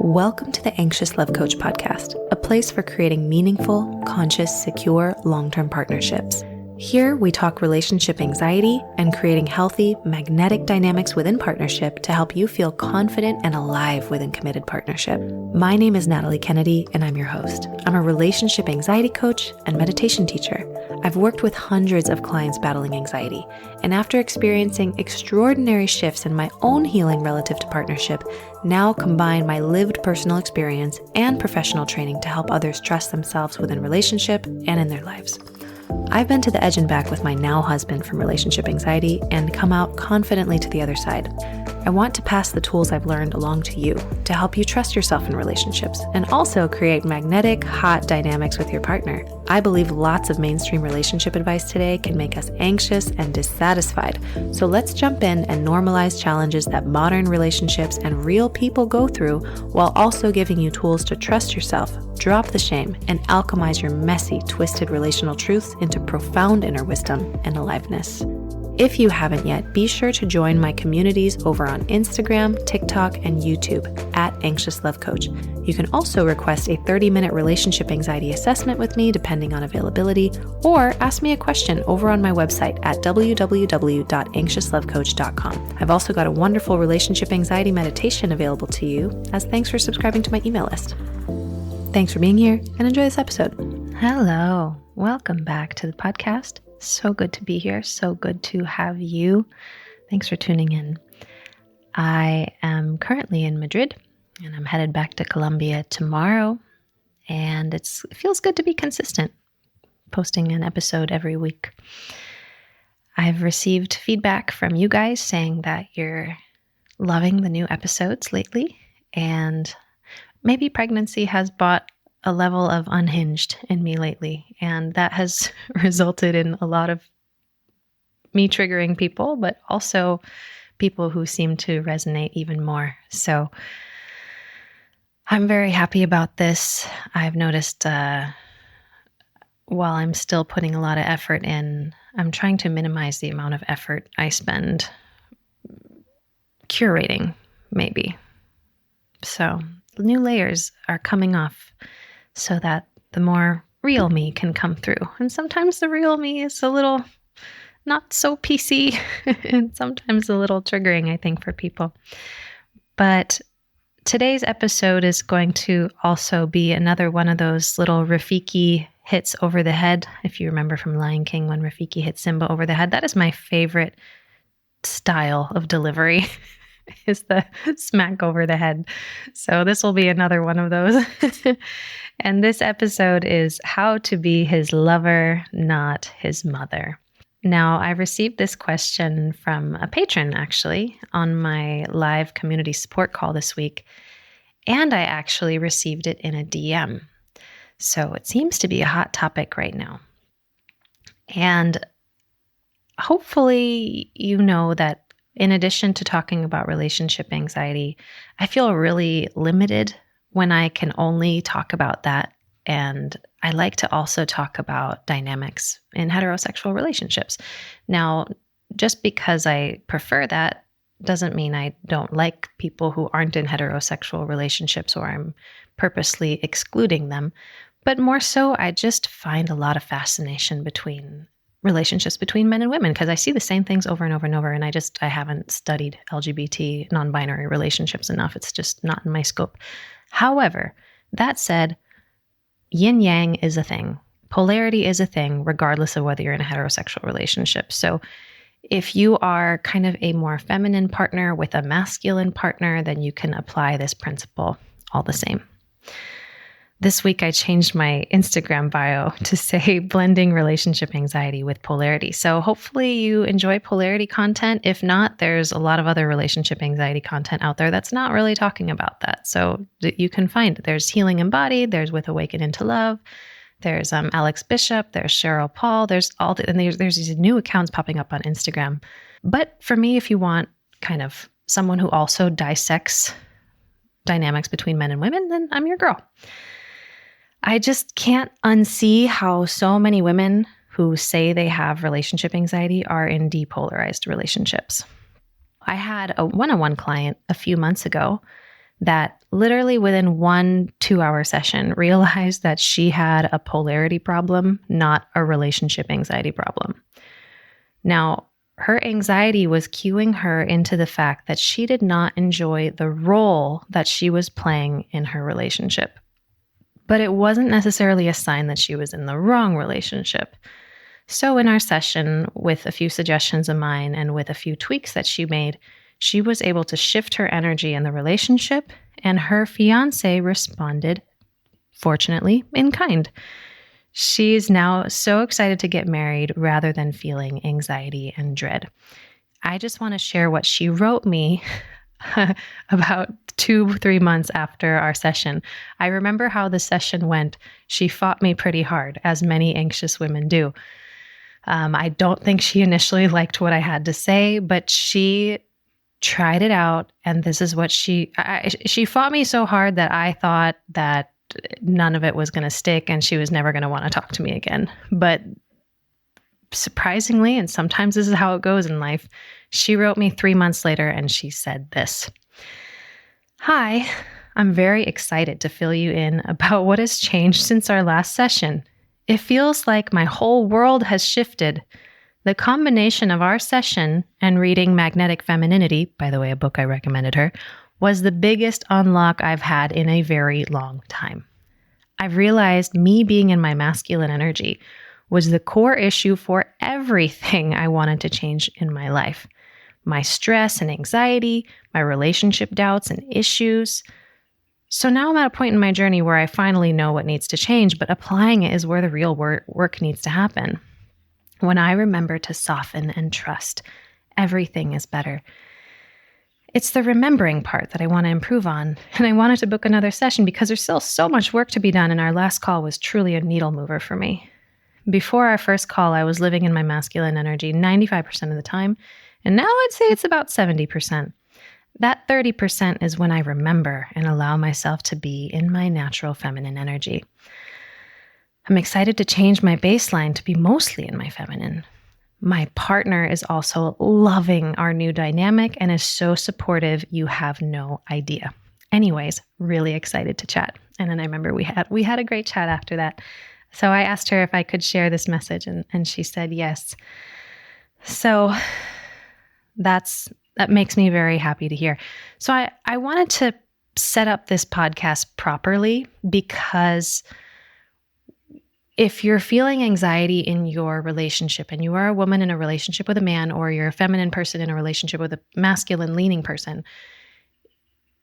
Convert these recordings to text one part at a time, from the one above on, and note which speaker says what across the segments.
Speaker 1: Welcome to the Anxious Love Coach podcast, a place for creating meaningful, conscious, secure, long-term partnerships. Here, we talk relationship anxiety and creating healthy, magnetic dynamics within partnership to help you feel confident and alive within committed partnership. My name is Natalie Kennedy, and I'm your host. I'm a relationship anxiety coach and meditation teacher. I've worked with hundreds of clients battling anxiety, and after experiencing extraordinary shifts in my own healing relative to partnership, now combine my lived personal experience and professional training to help others trust themselves within relationship and in their lives. I've been to the edge and back with my now husband from relationship anxiety and come out confidently to the other side. I want to pass the tools I've learned along to you to help you trust yourself in relationships and also create magnetic, hot dynamics with your partner. I believe lots of mainstream relationship advice today can make us anxious and dissatisfied. So let's jump in and normalize challenges that modern relationships and real people go through while also giving you tools to trust yourself, drop the shame, and alchemize your messy, twisted relational truths into profound inner wisdom and aliveness. If you haven't yet, be sure to join my communities over on Instagram, TikTok, and YouTube at Anxious Love Coach. You can also request a 30-minute relationship anxiety assessment with me depending on availability, or ask me a question over on my website at www.anxiouslovecoach.com. I've also got a wonderful relationship anxiety meditation available to you as thanks for subscribing to my email list. Thanks for being here and enjoy this episode. Hello, welcome back to the podcast. So good to be here. So good to have you. Thanks for tuning in. I am currently in Madrid and I'm headed back to Colombia tomorrow. And it feels good to be consistent, posting an episode every week. I've received feedback from you guys saying that you're loving the new episodes lately. And maybe pregnancy has brought a level of unhinged in me lately. And that has resulted in a lot of me triggering people, but also people who seem to resonate even more. So I'm very happy about this. I've noticed while I'm still putting a lot of effort in, I'm trying to minimize the amount of effort I spend curating, maybe. So new layers are coming off so that the more real me can come through. And sometimes the real me is a little not so PC and sometimes a little triggering, I think, for people. But today's episode is going to also be another one of those little Rafiki hits over the head. If you remember from Lion King, when Rafiki hit Simba over the head, that is my favorite style of delivery. Is the smack over the head. So this will be another one of those. And this episode is how to be his lover, not his mother. Now, I received this question from a patron actually on my live community support call this week. And I actually received it in a DM. So it seems to be a hot topic right now. And hopefully you know that in addition to talking about relationship anxiety, I feel really limited when I can only talk about that. And I like to also talk about dynamics in heterosexual relationships. Now, just because I prefer that doesn't mean I don't like people who aren't in heterosexual relationships or I'm purposely excluding them. But more so, I just find a lot of fascination between relationships between men and women, because I see the same things over and over and over. And I haven't studied LGBT non-binary relationships enough. It's just not in my scope. However, that said, yin yang is a thing. Polarity is a thing, regardless of whether you're in a heterosexual relationship. So if you are kind of a more feminine partner with a masculine partner, then you can apply this principle all the same. This week, I changed my Instagram bio to say blending relationship anxiety with polarity. So hopefully you enjoy polarity content. If not, there's a lot of other relationship anxiety content out there that's not really talking about that. So you can find it. There's Healing Embodied, there's With Awaken into Love, there's Alex Bishop, there's Cheryl Paul, there's these new accounts popping up on Instagram. But for me, if you want kind of someone who also dissects dynamics between men and women, then I'm your girl. I just can't unsee how so many women who say they have relationship anxiety are in depolarized relationships. I had a one-on-one client a few months ago that literally within 1-2 hour session realized that she had a polarity problem, not a relationship anxiety problem. Now, her anxiety was cueing her into the fact that she did not enjoy the role that she was playing in her relationship. But it wasn't necessarily a sign that she was in the wrong relationship. So in our session, with a few suggestions of mine and with a few tweaks that she made, she was able to shift her energy in the relationship, and her fiance responded, fortunately, in kind. She's now so excited to get married rather than feeling anxiety and dread. I just want to share what she wrote me about 2-3 months after our session. I remember how the session went. She fought me pretty hard, as many anxious women do. I don't think she initially liked what I had to say, but she tried it out. And this is what she fought me so hard that I thought that none of it was going to stick and she was never going to want to talk to me again. But surprisingly, and sometimes this is how it goes in life, she wrote me 3 months later and she said this: "Hi, I'm very excited to fill you in about what has changed since our last session. It feels like my whole world has shifted. The combination of our session and reading Magnetic Femininity," by the way, a book I recommended her, "was the biggest unlock I've had in a very long time. I've realized me being in my masculine energy was the core issue for everything I wanted to change in my life. My stress and anxiety, my relationship doubts and issues. So now I'm at a point in my journey where I finally know what needs to change, but applying it is where the real work needs to happen. When I remember to soften and trust, everything is better. It's the remembering part that I want to improve on, and I wanted to book another session because there's still so much work to be done, and our last call was truly a needle mover for me. Before our first call, I was living in my masculine energy 95% of the time, and now I'd say it's about 70%. That 30% is when I remember and allow myself to be in my natural feminine energy. I'm excited to change my baseline to be mostly in my feminine. My partner is also loving our new dynamic and is so supportive, you have no idea. Anyways, really excited to chat." And then I remember we had a great chat after that. So I asked her if I could share this message, and she said yes. So that makes me very happy to hear. So I wanted to set up this podcast properly because if you're feeling anxiety in your relationship and you are a woman in a relationship with a man, or you're a feminine person in a relationship with a masculine leaning person,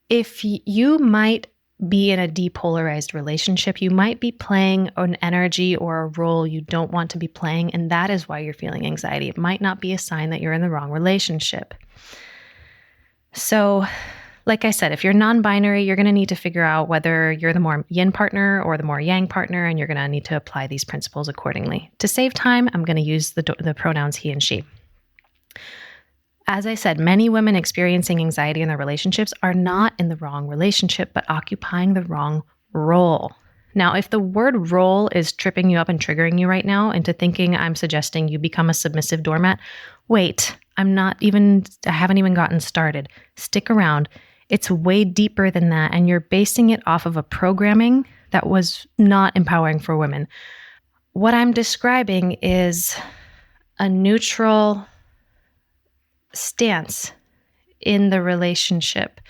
Speaker 1: if you might be in a depolarized relationship, you might be playing an energy or a role you don't want to be playing, and that is why you're feeling anxiety. It might not be a sign that you're in the wrong relationship. So, like I said, if you're non-binary, you're going to need to figure out whether you're the more yin partner or the more yang partner, and you're going to need to apply these principles accordingly. To save time, I'm going to use the pronouns he and she. As I said, many women experiencing anxiety in their relationships are not in the wrong relationship, but occupying the wrong role. Now, if the word role is tripping you up and triggering you right now into thinking I'm suggesting you become a submissive doormat, wait, I haven't even gotten started. Stick around. It's way deeper than that, and you're basing it off of a programming that was not empowering for women. What I'm describing is a neutral stance in the relationship.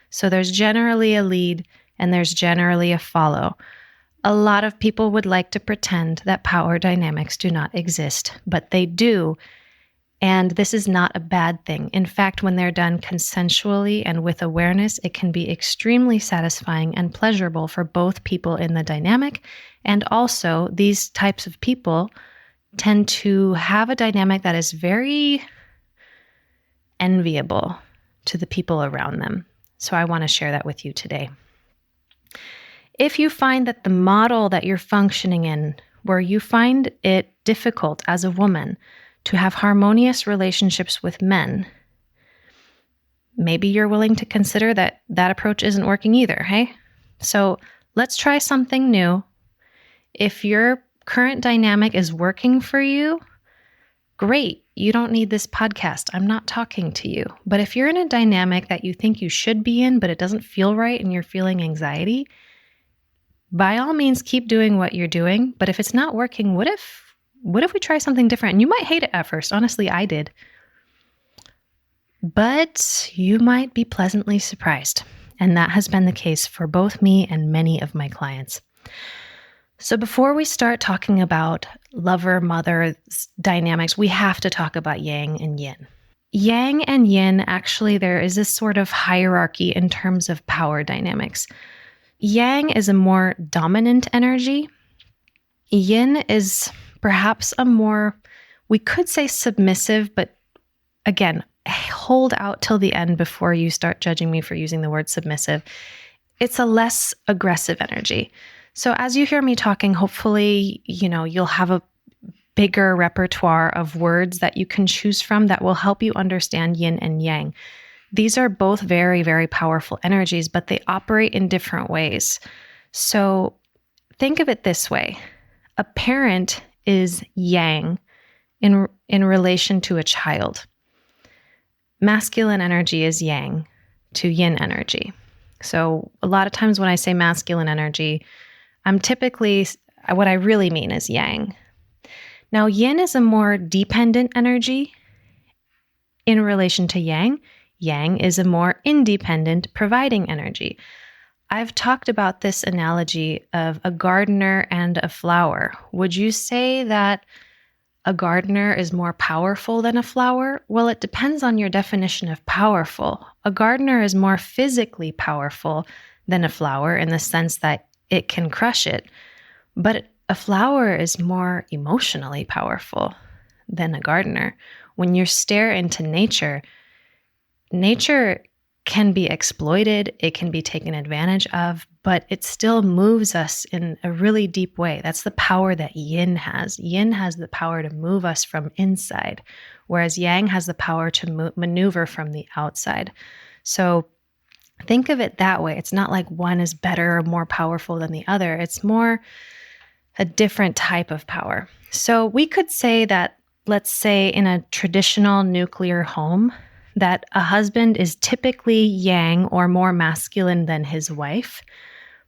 Speaker 1: So there's generally a lead and there's generally a follow. A lot of people would like to pretend that power dynamics do not exist, but they do. And this is not a bad thing. In fact, when they're done consensually and with awareness, it can be extremely satisfying and pleasurable for both people in the dynamic. And also, these types of people tend to have a dynamic that is very enviable to the people around them. So I want to share that with you today. If you find that the model that you're functioning in, where you find it difficult as a woman to have harmonious relationships with men, maybe you're willing to consider that approach isn't working either, hey? So let's try something new. If your current dynamic is working for you, great. you don't need this podcast. I'm not talking to you. But if you're in a dynamic that you think you should be in, but it doesn't feel right and you're feeling anxiety, by all means, keep doing what you're doing. But if it's not working, what if we try something different? And you might hate it at first. Honestly, I did. But you might be pleasantly surprised. And that has been the case for both me and many of my clients. So before we start talking about lover-mother dynamics, we have to talk about yang and yin. Yang and yin, actually, there is this sort of hierarchy in terms of power dynamics. Yang is a more dominant energy. Yin is perhaps a more, we could say submissive, but again, hold out till the end before you start judging me for using the word submissive. It's a less aggressive energy. So as you hear me talking, hopefully, you'll have a bigger repertoire of words that you can choose from that will help you understand yin and yang. These are both very, very powerful energies, but they operate in different ways. So think of it this way. A parent is yang in relation to a child. Masculine energy is yang to yin energy. So a lot of times when I say masculine energy, what I really mean is yang. Now, yin is a more dependent energy in relation to yang. Yang is a more independent, providing energy. I've talked about this analogy of a gardener and a flower. Would you say that a gardener is more powerful than a flower? Well, it depends on your definition of powerful. A gardener is more physically powerful than a flower in the sense that it can crush it. But a flower is more emotionally powerful than a gardener. When you stare into nature, nature can be exploited, it can be taken advantage of, but it still moves us in a really deep way. That's the power that yin has. Yin has the power to move us from inside, whereas yang has the power to maneuver from the outside. So think of it that way. It's not like one is better or more powerful than the other. It's more a different type of power. So we could say that, let's say in a traditional nuclear home, that a husband is typically yang or more masculine than his wife.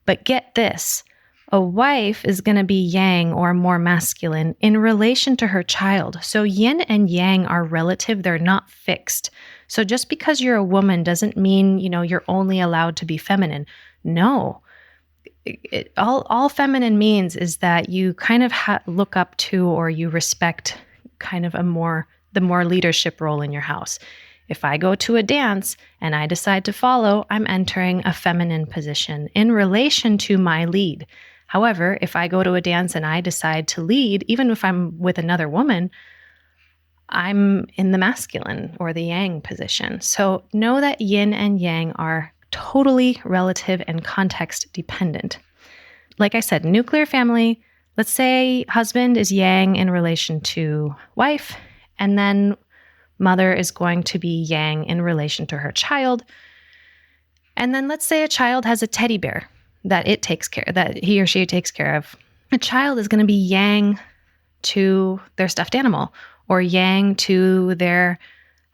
Speaker 1: But get this, a wife is going to be yang or more masculine in relation to her child. So yin and yang are relative, they're not fixed. So just because you're a woman doesn't mean, you're only allowed to be feminine. No. All feminine means is that you kind of look up to or you respect kind of the more leadership role in your house. If I go to a dance and I decide to follow, I'm entering a feminine position in relation to my lead. However, if I go to a dance and I decide to lead, even if I'm with another woman, I'm in the masculine or the yang position. So know that yin and yang are totally relative and context dependent. Like I said, nuclear family, let's say husband is yang in relation to wife, and then mother is going to be yang in relation to her child. And then let's say a child has a teddy bear that he or she takes care of. A child is going to be yang to their stuffed animal, or yang to their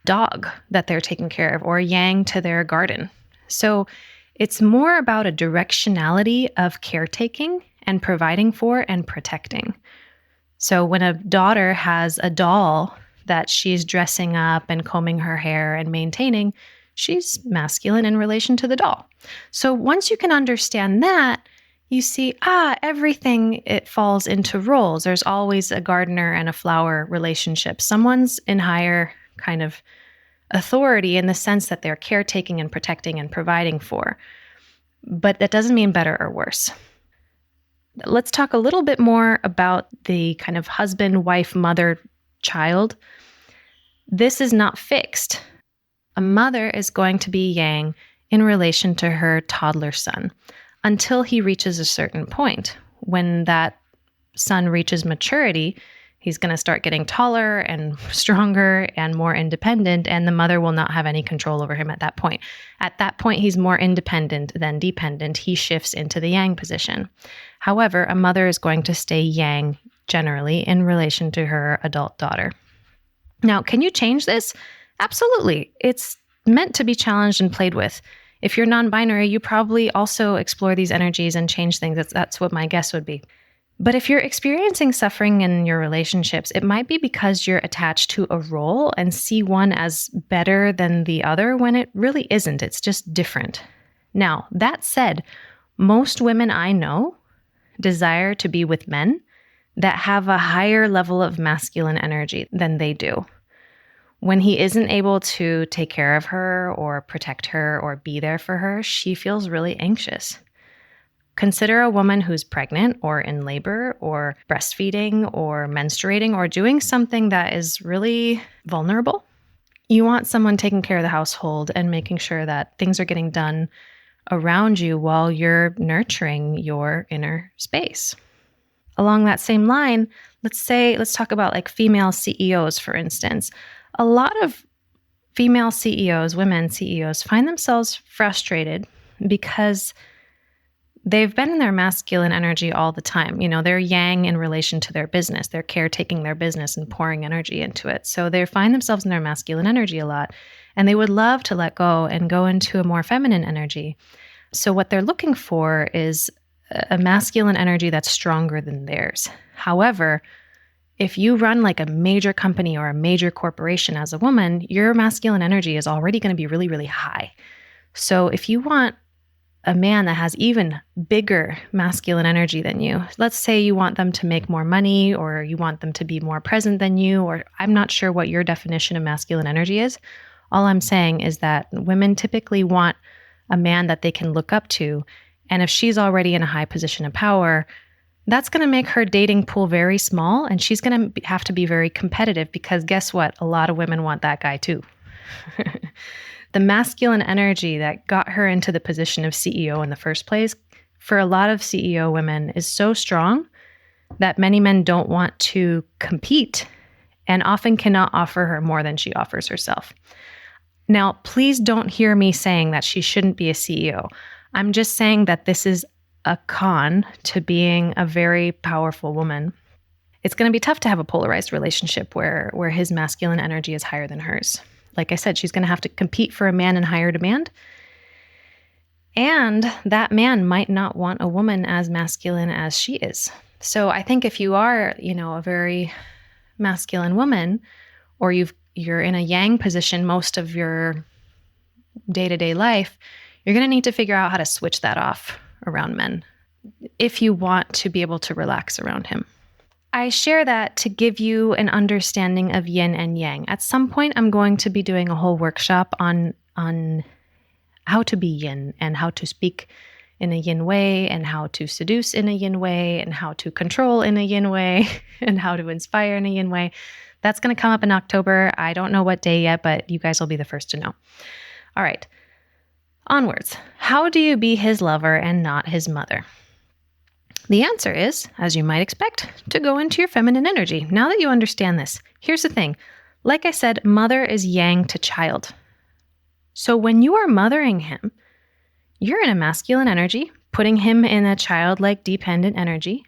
Speaker 1: dog that they're taking care of, or yang to their garden. So it's more about a directionality of caretaking and providing for and protecting. So when a daughter has a doll that she's dressing up and combing her hair and maintaining, she's masculine in relation to the doll. So once you can understand that, you see, everything, it falls into roles. There's always a gardener and a flower relationship. Someone's in higher kind of authority in the sense that they're caretaking and protecting and providing for. But that doesn't mean better or worse. Let's talk a little bit more about the kind of husband, wife, mother, child. This is not fixed. A mother is going to be yang in relation to her toddler son until he reaches a certain point. When that son reaches maturity, he's going to start getting taller and stronger and more independent, and the mother will not have any control over him at that point. At that point, he's more independent than dependent. He shifts into the yang position. However, a mother is going to stay yang generally in relation to her adult daughter. Now, can you change this? Absolutely. It's meant to be challenged and played with. If you're non-binary, you probably also explore these energies and change things. That's what my guess would be. But if you're experiencing suffering in your relationships, it might be because you're attached to a role and see one as better than the other when it really isn't. It's just different. Now, that said, most women I know desire to be with men that have a higher level of masculine energy than they do. When he isn't able to take care of her or protect her or be there for her, she feels really anxious. Consider a woman who's pregnant or in labor or breastfeeding or menstruating or doing something that is really vulnerable. You want someone taking care of the household and making sure that things are getting done around you while you're nurturing your inner space. Along that same line, let's talk about like female CEOs, for instance. A lot of female CEOs, women CEOs, find themselves frustrated because they've been in their masculine energy all the time. You know, they're yang in relation to their business. They're caretaking their business and pouring energy into it. So they find themselves in their masculine energy a lot, and they would love to let go and go into a more feminine energy. So what they're looking for is a masculine energy that's stronger than theirs. However, if you run like a major company or a major corporation as a woman, your masculine energy is already going to be really, really high. So if you want a man that has even bigger masculine energy than you, let's say you want them to make more money or you want them to be more present than you, or I'm not sure what your definition of masculine energy is. All I'm saying is that women typically want a man that they can look up to. And if she's already in a high position of power, that's going to make her dating pool very small, and she's going to have to be very competitive because guess what? A lot of women want that guy too. The masculine energy that got her into the position of CEO in the first place, for a lot of CEO women, is so strong that many men don't want to compete and often cannot offer her more than she offers herself. Now, please don't hear me saying that she shouldn't be a CEO. I'm just saying that this is a con to being a very powerful woman. It's going to be tough to have a polarized relationship where his masculine energy is higher than hers. Like I said, she's going to have to compete for a man in higher demand. And that man might not want a woman as masculine as she is. So I think if you are, a very masculine woman, or you're in a yang position most of your day-to-day life, you're going to need to figure out how to switch that off around men if you want to be able to relax around him. I share that to give you an understanding of yin and yang. At some point, I'm going to be doing a whole workshop on how to be yin and how to speak in a yin way and how to seduce in a yin way and how to control in a yin way and how to inspire in a yin way. That's going to come up in October. I don't know what day yet, but you guys will be the first to know. All right. Onwards. How do you be his lover and not his mother? The answer is, as you might expect, to go into your feminine energy. Now that you understand this, here's the thing. Like I said, mother is yang to child. So when you are mothering him, you're in a masculine energy, putting him in a childlike dependent energy.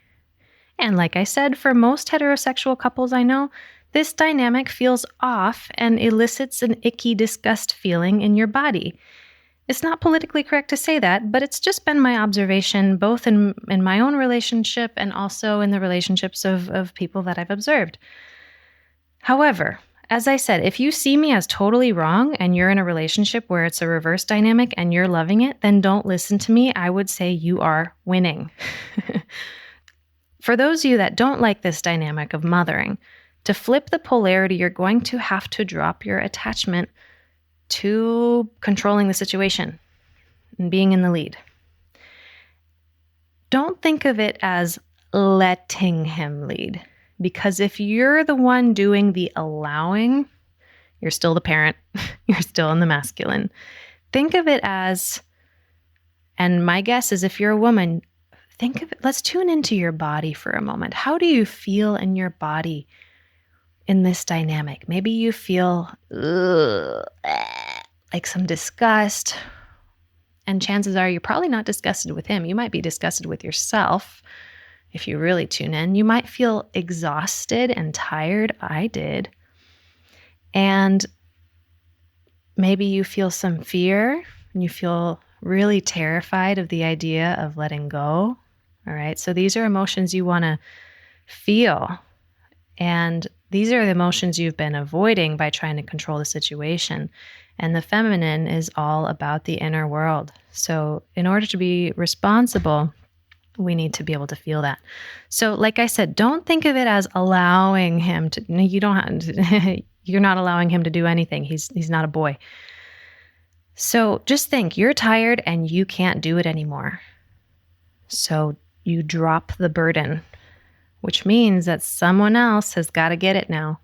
Speaker 1: And like I said, for most heterosexual couples I know, this dynamic feels off and elicits an icky disgust feeling in your body. It's not politically correct to say that, but it's just been my observation both in my own relationship and also in the relationships of people that I've observed. However, as I said, if you see me as totally wrong and you're in a relationship where it's a reverse dynamic and you're loving it, then don't listen to me. I would say you are winning. For those of you that don't like this dynamic of mothering, to flip the polarity, you're going to have to drop your attachment to controlling the situation and being in the lead. Don't think of it as letting him lead, because if you're the one doing the allowing, you're still the parent, you're still in the masculine. Think of it as, and my guess is if you're a woman, think of it, let's tune into your body for a moment. How do you feel in your body in this dynamic? Maybe you feel like some disgust, and chances are you're probably not disgusted with him. You might be disgusted with yourself. If you really tune in, you might feel exhausted and tired. I did. And maybe you feel some fear and you feel really terrified of the idea of letting go. All right. So these are emotions you want to feel. And these are the emotions you've been avoiding by trying to control the situation. And the feminine is all about the inner world. So in order to be responsible, we need to be able to feel that. So like I said, don't think of it as allowing him to, you don't have to, you're not allowing him to do anything. He's not a boy. So just think, you're tired and you can't do it anymore. So you drop the burden, which means that someone else has got to get it now.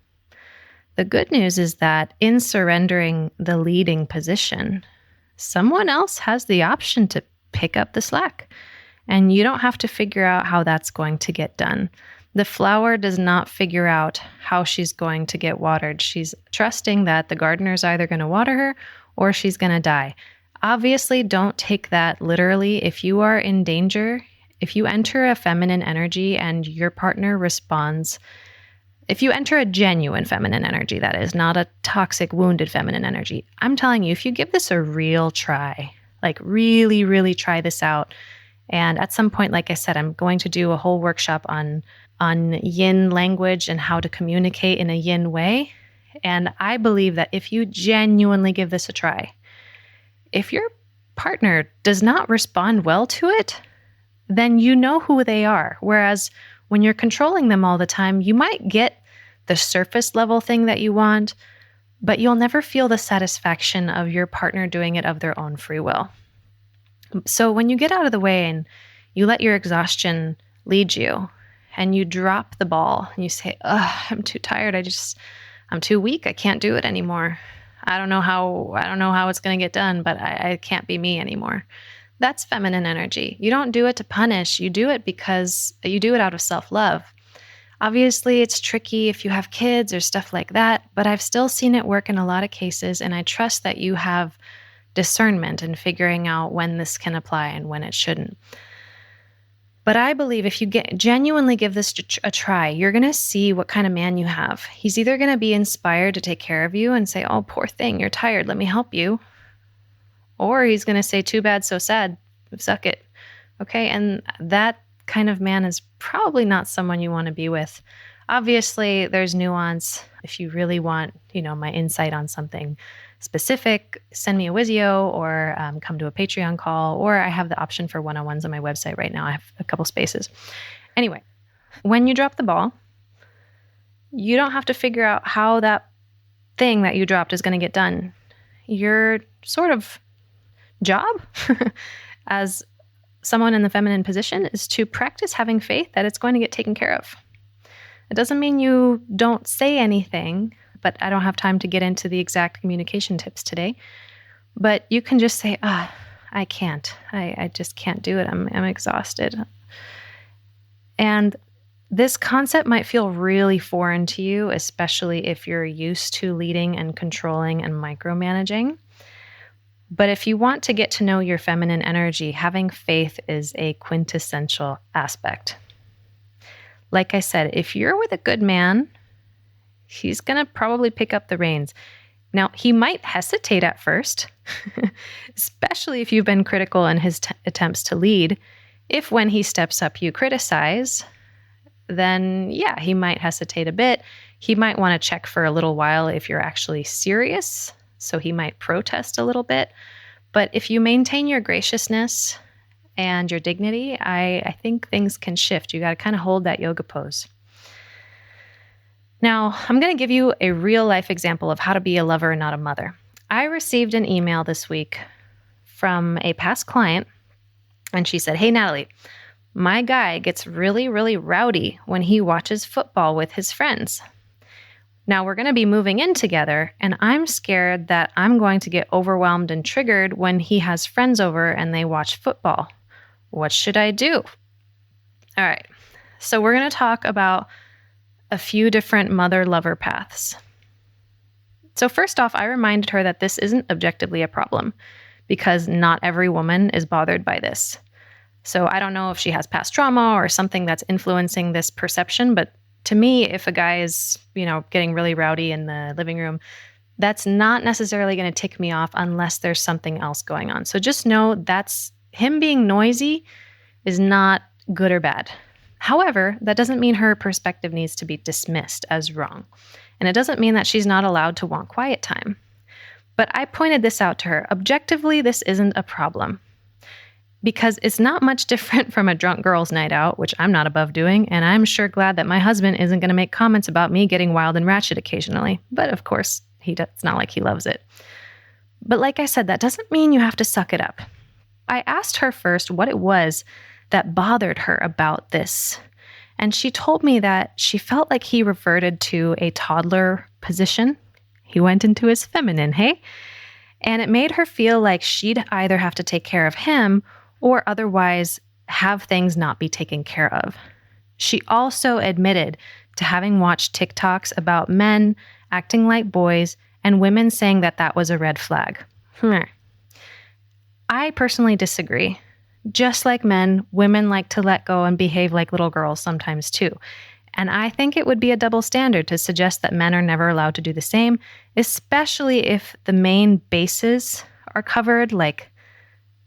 Speaker 1: The good news is that in surrendering the leading position, someone else has the option to pick up the slack. And you don't have to figure out how that's going to get done. The flower does not figure out how she's going to get watered. She's trusting that the gardener's either going to water her or she's going to die. Obviously, don't take that literally. If you are in danger, if you enter a feminine energy and your partner responds, if you enter a genuine feminine energy, that is, not a toxic, wounded feminine energy, I'm telling you, if you give this a real try, like really, really try this out, and at some point, like I said, I'm going to do a whole workshop on yin language and how to communicate in a yin way. And I believe that if you genuinely give this a try, if your partner does not respond well to it, then you know who they are. Whereas when you're controlling them all the time, you might get the surface level thing that you want, but you'll never feel the satisfaction of your partner doing it of their own free will. So when you get out of the way and you let your exhaustion lead you and you drop the ball and you say, I'm too tired. I'm too weak. I can't do it anymore. I don't know how it's going to get done, but I can't be me anymore. That's feminine energy. You don't do it to punish. You do it because you do it out of self-love. Obviously, it's tricky if you have kids or stuff like that, but I've still seen it work in a lot of cases, and I trust that you have discernment in figuring out when this can apply and when it shouldn't. But I believe if you genuinely give this a try, you're going to see what kind of man you have. He's either going to be inspired to take care of you and say, oh, poor thing, you're tired, let me help you. Or he's going to say, too bad, so sad, suck it. Okay, and that kind of man is probably not someone you want to be with. Obviously, there's nuance. If you really want, my insight on something specific, send me a Wizio or come to a Patreon call, or I have the option for one-on-ones on my website right now. I have a couple spaces. Anyway, when you drop the ball, you don't have to figure out how that thing that you dropped is going to get done. Your sort of job as someone in the feminine position is to practice having faith that it's going to get taken care of. It doesn't mean you don't say anything, but I don't have time to get into the exact communication tips today. But you can just say, I can't. I just can't do it. I'm exhausted. And this concept might feel really foreign to you, especially if you're used to leading and controlling and micromanaging. But if you want to get to know your feminine energy, having faith is a quintessential aspect. Like I said, if you're with a good man, he's going to probably pick up the reins. Now, he might hesitate at first, especially if you've been critical in his attempts to lead. If when he steps up you criticize, then yeah, he might hesitate a bit. He might want to check for a little while if you're actually serious. So he might protest a little bit. But if you maintain your graciousness and your dignity, I think things can shift. You got to kind of hold that yoga pose. Now, I'm going to give you a real life example of how to be a lover and not a mother. I received an email this week from a past client, and she said, "Hey, Natalie, my guy gets really, really rowdy when he watches football with his friends. Now we're going to be moving in together, and I'm scared that I'm going to get overwhelmed and triggered when he has friends over and they watch football. What should I do?" All right. So we're going to talk about a few different mother-lover paths. So first off, I reminded her that this isn't objectively a problem because not every woman is bothered by this. So I don't know if she has past trauma or something that's influencing this perception, but To me, if a guy is, getting really rowdy in the living room, that's not necessarily going to tick me off unless there's something else going on. So just know that's him being noisy is not good or bad. However, that doesn't mean her perspective needs to be dismissed as wrong. And it doesn't mean that she's not allowed to want quiet time. But I pointed this out to her. Objectively, this isn't a problem because it's not much different from a drunk girls' night out, which I'm not above doing. And I'm sure glad that my husband isn't going to make comments about me getting wild and ratchet occasionally. But of course, it's not like he loves it. But like I said, that doesn't mean you have to suck it up. I asked her first what it was that bothered her about this. And she told me that she felt like he reverted to a toddler position. He went into his feminine, hey? And it made her feel like she'd either have to take care of him or otherwise have things not be taken care of. She also admitted to having watched TikToks about men acting like boys and women saying that that was a red flag. I personally disagree. Just like men, women like to let go and behave like little girls sometimes too. And I think it would be a double standard to suggest that men are never allowed to do the same, especially if the main bases are covered, like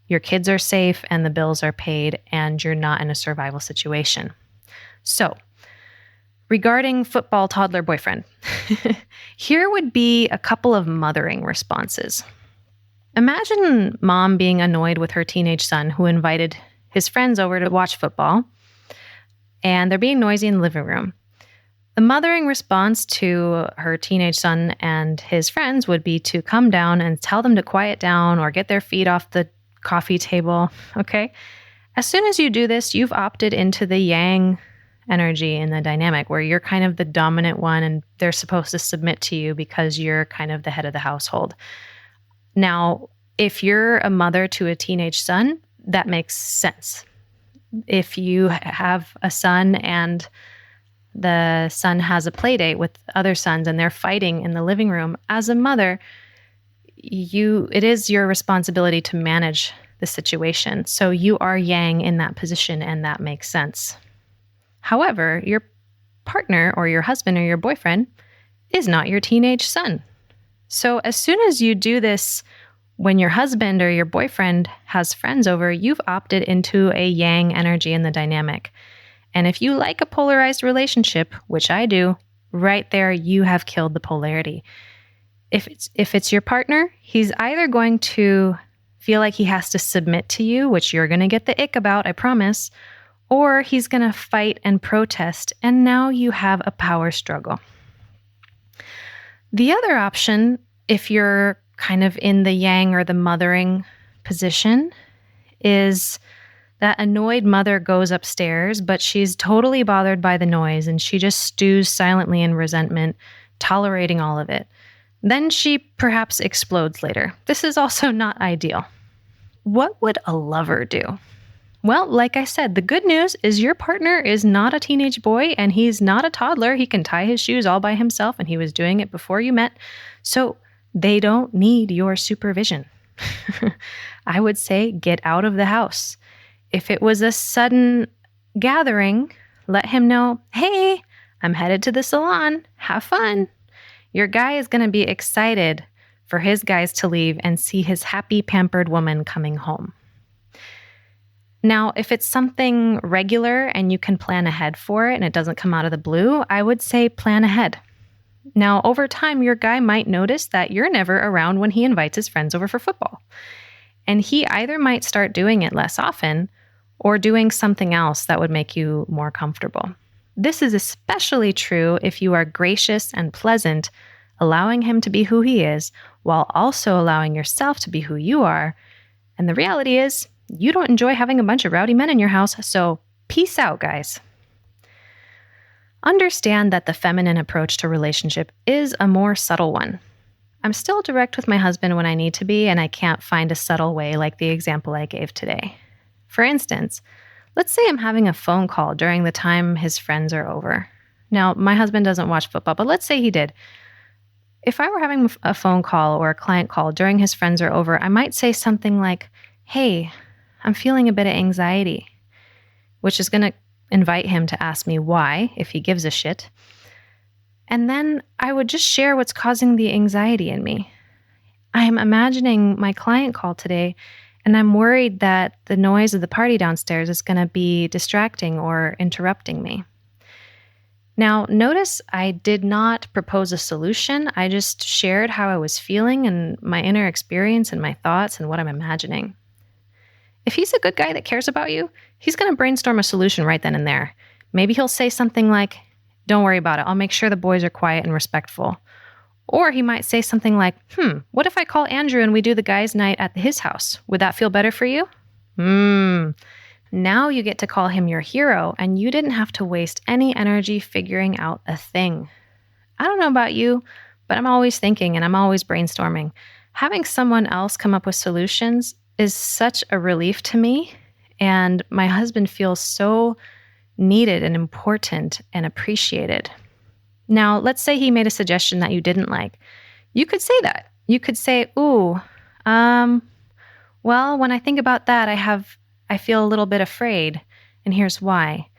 Speaker 1: your kids are safe and the bills are paid and you're not in a survival situation. So, regarding football toddler boyfriend, here would be a couple of mothering responses. Imagine mom being annoyed with her teenage son who invited his friends over to watch football, and they're being noisy in the living room. The mothering response to her teenage son and his friends would be to come down and tell them to quiet down or get their feet off the coffee table, okay? As soon as you do this, you've opted into the yang energy in the dynamic where you're kind of the dominant one and they're supposed to submit to you because you're kind of the head of the household. Now, if you're a mother to a teenage son, that makes sense. If you have a son and the son has a play date with other sons and they're fighting in the living room, as a mother, it is your responsibility to manage the situation. So you are yang in that position, and that makes sense. However, your partner or your husband or your boyfriend is not your teenage son. So as soon as you do this, when your husband or your boyfriend has friends over, you've opted into a yang energy in the dynamic. And if you like a polarized relationship, which I do, right there, you have killed the polarity. If it's your partner, he's either going to feel like he has to submit to you, which you're going to get the ick about, I promise, or he's going to fight and protest, and now you have a power struggle. The other option, if you're kind of in the yang or the mothering position, is that annoyed mother goes upstairs, but she's totally bothered by the noise and she just stews silently in resentment, tolerating all of it. Then she perhaps explodes later. This is also not ideal. What would a lover do? Well, like I said, the good news is your partner is not a teenage boy and he's not a toddler. He can tie his shoes all by himself and he was doing it before you met. So they don't need your supervision. I would say get out of the house. If it was a sudden gathering, let him know, hey, I'm headed to the salon. Have fun. Your guy is going to be excited for his guys to leave and see his happy, pampered woman coming home. Now, if it's something regular and you can plan ahead for it and it doesn't come out of the blue, I would say plan ahead. Now, over time, your guy might notice that you're never around when he invites his friends over for football. And he either might start doing it less often or doing something else that would make you more comfortable. This is especially true if you are gracious and pleasant, allowing him to be who he is, while also allowing yourself to be who you are. And the reality is, you don't enjoy having a bunch of rowdy men in your house, so peace out, guys. Understand that the feminine approach to relationship is a more subtle one. I'm still direct with my husband when I need to be, and I can't find a subtle way like the example I gave today. For instance, let's say I'm having a phone call during the time his friends are over. Now, my husband doesn't watch football, but let's say he did. If I were having a phone call or a client call during his friends are over, I might say something like, hey, I'm feeling a bit of anxiety, which is going to invite him to ask me why, if he gives a shit. And then I would just share what's causing the anxiety in me. I'm imagining my client call today, and I'm worried that the noise of the party downstairs is going to be distracting or interrupting me. Now, notice I did not propose a solution. I just shared how I was feeling and my inner experience and my thoughts and what I'm imagining. If he's a good guy that cares about you, he's going to brainstorm a solution right then and there. Maybe he'll say something like, "Don't worry about it. I'll make sure the boys are quiet and respectful." Or he might say something like, "What if I call Andrew and we do the guys' night at his house? Would that feel better for you?" Now you get to call him your hero, and you didn't have to waste any energy figuring out a thing. I don't know about you, but I'm always thinking and I'm always brainstorming. Having someone else come up with solutions is such a relief to me, and my husband feels so needed and important and appreciated. Now, let's say he made a suggestion that you didn't like. You could say that. You could say, well, when I think about that, I feel a little bit afraid, and here's why.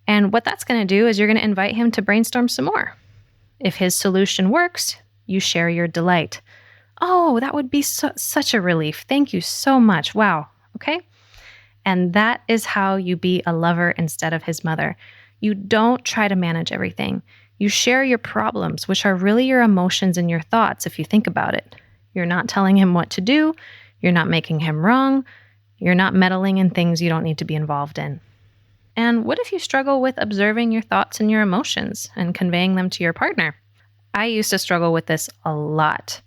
Speaker 1: And what that's going to do is you're going to invite him to brainstorm some more. If his solution works, you share your delight. "Oh, that would be such a relief. Thank you so much. Wow." Okay? And that is how you be a lover instead of his mother. You don't try to manage everything. You share your problems, which are really your emotions and your thoughts if you think about it. You're not telling him what to do. You're not making him wrong. You're not meddling in things you don't need to be involved in. And what if you struggle with observing your thoughts and your emotions and conveying them to your partner? I used to struggle with this a lot.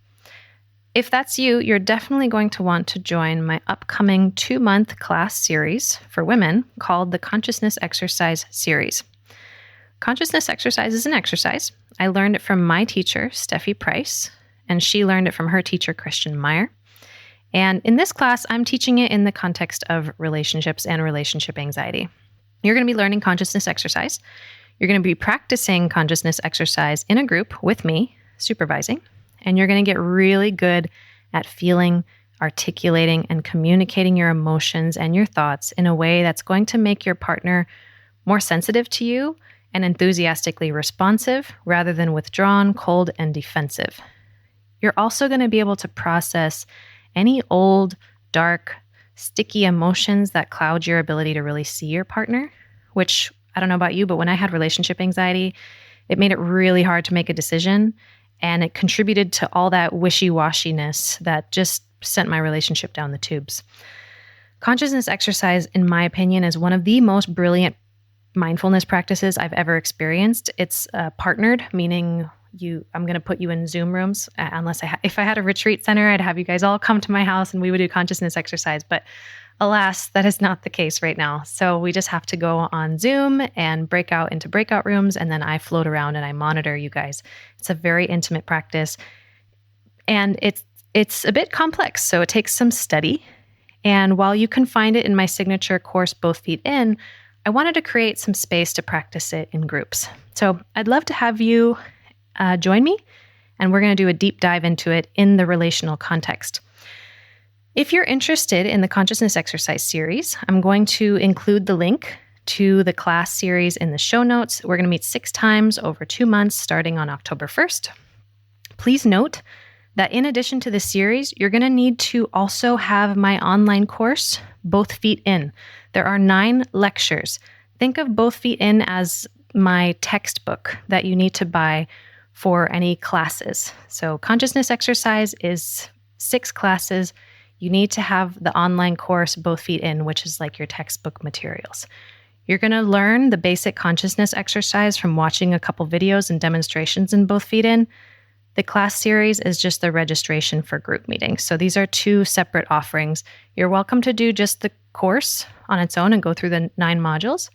Speaker 1: If that's you, you're definitely going to want to join my upcoming 2-month class series for women called the Consciousness Exercise Series. Consciousness exercise is an exercise. I learned it from my teacher, Steffi Price, and she learned it from her teacher, Christian Meyer. And in this class, I'm teaching it in the context of relationships and relationship anxiety. You're going to be learning consciousness exercise. You're going to be practicing consciousness exercise in a group with me, supervising. And you're going to get really good at feeling, articulating, and communicating your emotions and your thoughts in a way that's going to make your partner more sensitive to you and enthusiastically responsive rather than withdrawn, cold, and defensive. You're also going to be able to process any old, dark, sticky emotions that cloud your ability to really see your partner, which I don't know about you, but when I had relationship anxiety, it made it really hard to make a decision. And it contributed to all that wishy-washiness that just sent my relationship down the tubes. Consciousness exercise, in my opinion, is one of the most brilliant mindfulness practices I've ever experienced. It's partnered, meaning I'm going to put you in Zoom rooms. If I had a retreat center, I'd have you guys all come to my house and we would do consciousness exercise. But alas, that is not the case right now. So we just have to go on Zoom and break out into breakout rooms, and then I float around and I monitor you guys. It's a very intimate practice, and it's a bit complex, so it takes some study. And while you can find it in my signature course, Both Feet In, I wanted to create some space to practice it in groups. So I'd love to have you join me, and we're going to do a deep dive into it in the relational context. If you're interested in the Consciousness Exercise series, I'm going to include the link to the class series in the show notes. We're going to meet 6 times over 2 months, starting on October 1st. Please note that in addition to the series, you're going to need to also have my online course, Both Feet In. There are 9 lectures. Think of Both Feet In as my textbook that you need to buy for any classes. So consciousness exercise is 6 classes. You need to have the online course, Both Feet In, which is like your textbook materials. You're going to learn the basic consciousness exercise from watching a couple videos and demonstrations in Both Feet In. The class series is just the registration for group meetings. So these are 2 separate offerings. You're welcome to do just the course on its own and go through the 9 modules.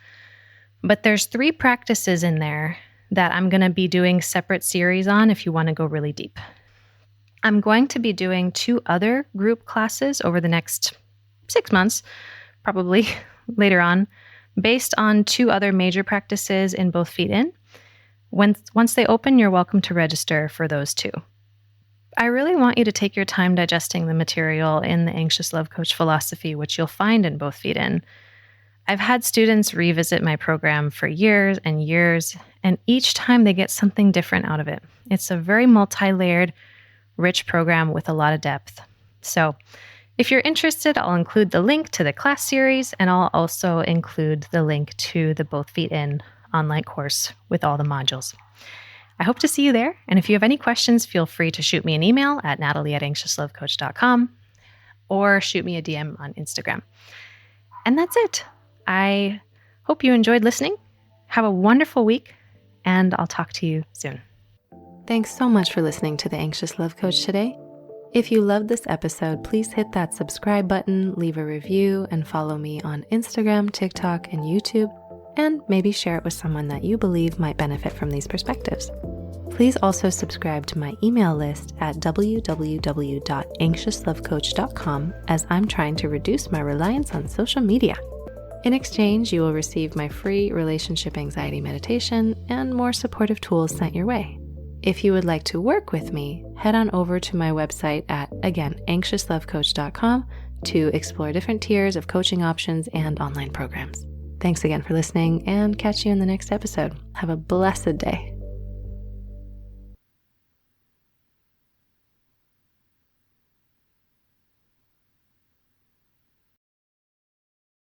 Speaker 1: But there's 3 practices in there that I'm going to be doing separate series on if you want to go really deep. I'm going to be doing 2 other group classes over the next 6 months, probably later on, based on 2 other major practices in Both Feet In. Once they open, you're welcome to register for those 2. I really want you to take your time digesting the material in the Anxious Love Coach philosophy, which you'll find in Both Feet In. I've had students revisit my program for years and years, and each time they get something different out of it. It's a very multi-layered, rich program with a lot of depth. So if you're interested, I'll include the link to the class series, and I'll also include the link to the Both Feet In online course with all the modules. I hope to see you there. And if you have any questions, feel free to shoot me an email at natalie@anxiouslovecoach.com or shoot me a DM on Instagram. And that's it. I hope you enjoyed listening. Have a wonderful week, and I'll talk to you soon. Thanks so much for listening to The Anxious Love Coach today. If you loved this episode, please hit that subscribe button, leave a review, and follow me on Instagram, TikTok, and YouTube, and maybe share it with someone that you believe might benefit from these perspectives. Please also subscribe to my email list at www.anxiouslovecoach.com, as I'm trying to reduce my reliance on social media. In exchange, you will receive my free relationship anxiety meditation and more supportive tools sent your way. If you would like to work with me, head on over to my website at, again, anxiouslovecoach.com to explore different tiers of coaching options and online programs. Thanks again for listening, and catch you in the next episode. Have a blessed day.